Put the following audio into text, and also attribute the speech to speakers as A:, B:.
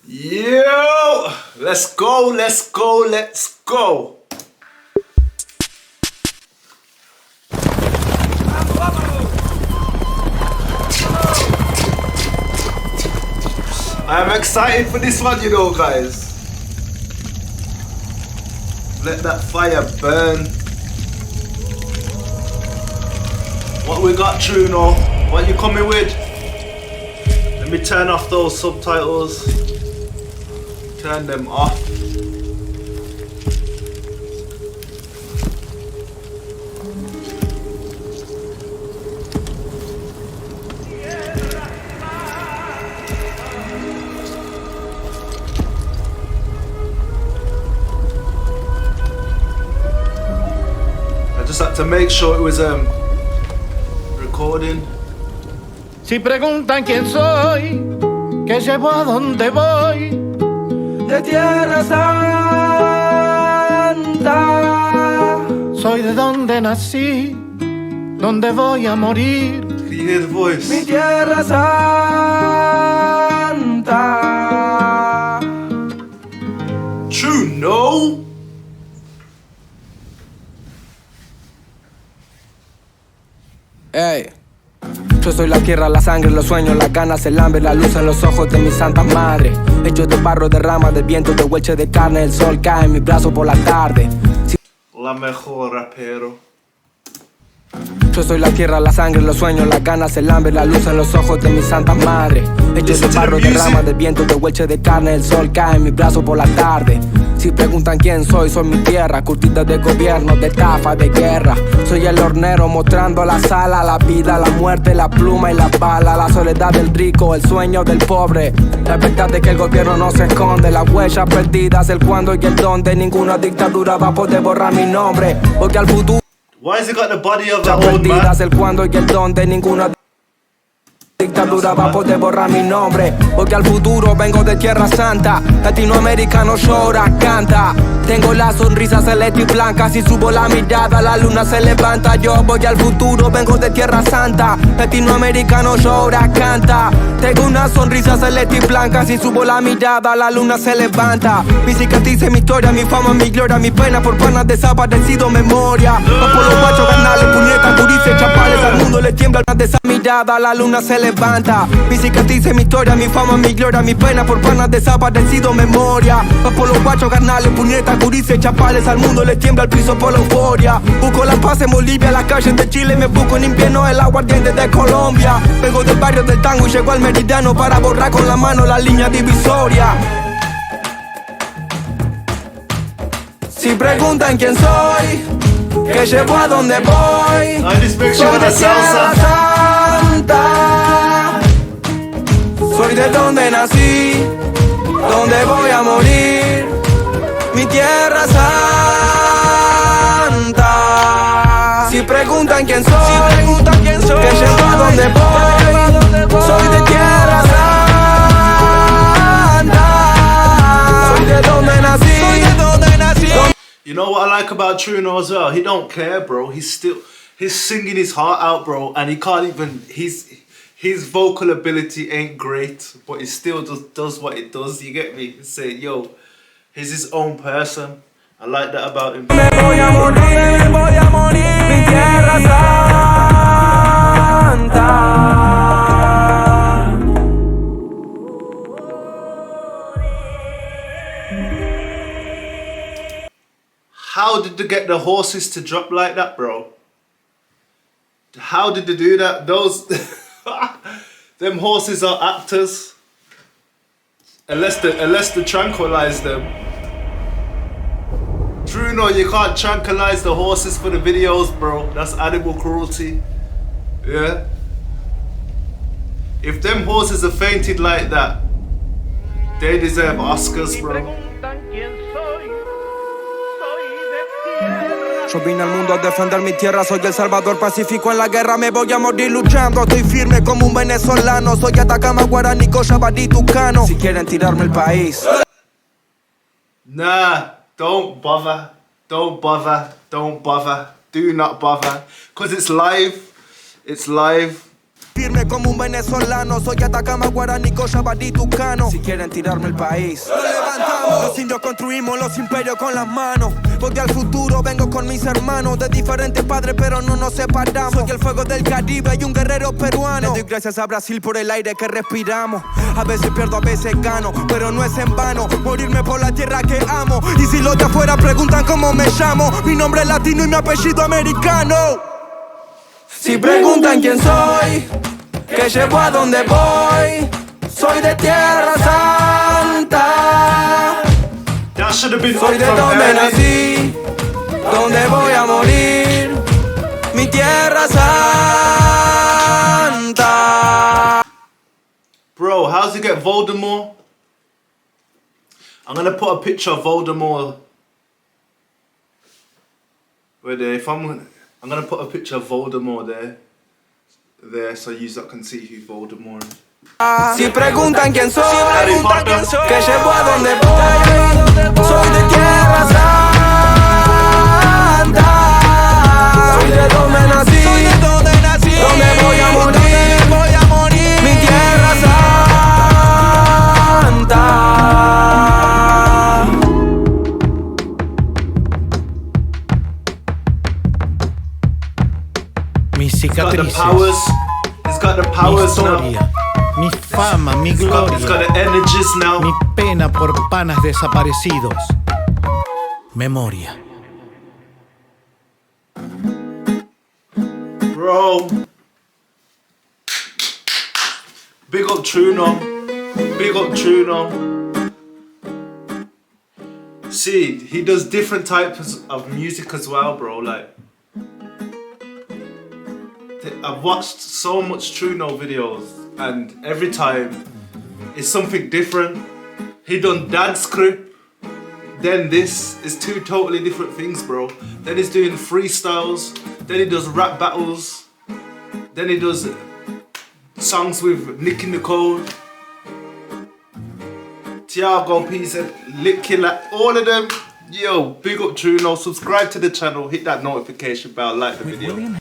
A: Yo! Let's go, let's go, let's go! I'm excited for this one, you know, guys. Let that fire burn. What we got, Trueno? What you coming with? Let me turn off those subtitles. Turn them off. I just had to make sure it was recording.
B: Si preguntan quién soy, qué llevo, a dónde voy, de Tierra Santa. Soy de donde nací, donde voy a morir.
A: Can you hear the voice?
B: Mi Tierra Santa.
A: Trueno.
C: Ey. Yo soy la tierra, la sangre, los sueños, las ganas, el hambre, la luz en los ojos de mi santa madre. Hecho de barro, de rama, de viento, de hueche de carne. El sol cae en mi brazo por la tarde.
A: La mejor rapero.
C: Yo soy la tierra, la sangre, los sueños, las ganas, el hambre, la luz en los ojos de mi santa madre. Hecho de barro, de rama, de viento, de hueche de carne. El sol cae en mi brazo por la tarde. Si preguntan quién soy mi tierra, curtida de gobierno, de estafa, de guerra. Soy el hornero mostrando la sala, la vida, la muerte, la pluma y la bala. La soledad del rico, el sueño del pobre. La verdad de que el gobierno no se esconde. Las huellas perdidas, el cuándo y el dónde. Ninguna dictadura va a poder borrar mi nombre, porque al futuro
A: Why has it got the body of the old man?
C: perdidas, el cuándo y el dónde. Ninguna dictadura va a poder borrar mi nombre, porque al futuro vengo de Tierra Santa. Latinoamericano llora, canta. Tengo la sonrisa celeste y blanca. Si subo la mirada, la luna se levanta. Yo voy al futuro, vengo de Tierra Santa. Latinoamericano llora, canta. Tengo una sonrisa celeste y blanca. Si subo la mirada, la luna se levanta. Mi cicatriz, mi historia, mi fama, mi gloria. Mi pena por panas desaparecido, memoria. Va por los guachos, canales, puñetas, gurises, chapales. Al mundo le tiembla de esa mirada, la luna se levanta. Mi cicatriz, mi historia, mi fama, mi gloria. Mi pena por panas desaparecido, memoria. Va por los guachos, canales, puñetas, gurises, chapales. Al mundo le tiembla el piso por la euforia. Busco la paz en Bolivia, las calles de Chile. Me busco en invierno el aguardiente de Colombia. Vengo del barrio del tango y llego al meridiano para borrar con la mano la línea divisoria. Si preguntan quién soy, qué llevo, a dónde voy, soy de Tierra Santa. Soy de donde nací, donde voy a morir. Mi Tierra Santa. Si preguntan quién soy, que llevo, a dónde voy, soy de Tierra Santa. Soy de donde nací,
A: You know what I like about Trueno as well? He don't care, bro. He's singing his heart out, bro, and he can't even. His vocal ability ain't great, but he still does what it does. You get me? Say, yo, he's his own person. I like that about him.
C: me voy a morir, mi Tierra Santa.
A: How did they get the horses to drop like that, bro? How did they do that? Those them horses are actors. Unless they tranquilize them. Trueno, you can't tranquilize the horses for the videos, bro. That's animal cruelty. Yeah. If them horses are fainted like that, they deserve Oscars, bro.
C: Yo vine al mundo a defender mi tierra, soy el salvador pacífico en la guerra, me voy a morir luchando, estoy firme como un venezolano, soy Atacama, Guaraní, Cochabamba, Tucano. Si quieren tirarme el país.
A: Nah, don't bother, don't bother, don't bother, do not bother, cause it's live,
C: Firme como un venezolano, soy Atacama, Guaraní, Cochabamba, Tucano. Si quieren tirarme el país, lo levantamos. Los indios construimos los imperios con las manos. Voy al futuro, vengo con mis hermanos. De diferentes padres, pero no nos separamos. Soy el fuego del Caribe y un guerrero peruano. Le doy gracias a Brasil por el aire que respiramos. A veces pierdo, a veces gano, pero no es en vano morirme por la tierra que amo. Y si los de afuera preguntan cómo me llamo, mi nombre es latino y mi apellido americano. Si preguntan quién soy, que llevo a donde voy, soy de Tierra Santa. Soy de donde nací, donde voy a morir, mi Tierra Santa.
A: Bro, how's he get Voldemort? I'm gonna put a picture of Voldemort. Wait there, I'm gonna put a picture of Voldemort there, so you can see who Voldemort is.
C: Si preguntan quién soy, que llevo a donde voy, soy de Tierra Santa. Soy de donde nací, donde voy a morir, mi Tierra Santa.
B: Mis cicatrices,
A: He's got the
B: mi
A: powers now.
B: historia, mi fama, mi
A: He's got the
B: gloria,
A: energies now.
B: mi pena por panas desaparecidos. Memoria.
A: Bro. Big up Trueno. Big up Trueno. See, he does different types of music as well, bro. Like, I've watched so much Trueno videos, and every time it's something different. He done dance script, then this is two totally different things, bro. Then he's doing freestyles, then he does rap battles, then he does songs with Nicki Nicole, Tiago P said, Lick Killer, all of them. Yo, big up Trueno, subscribe to the channel, hit that notification bell, like the video.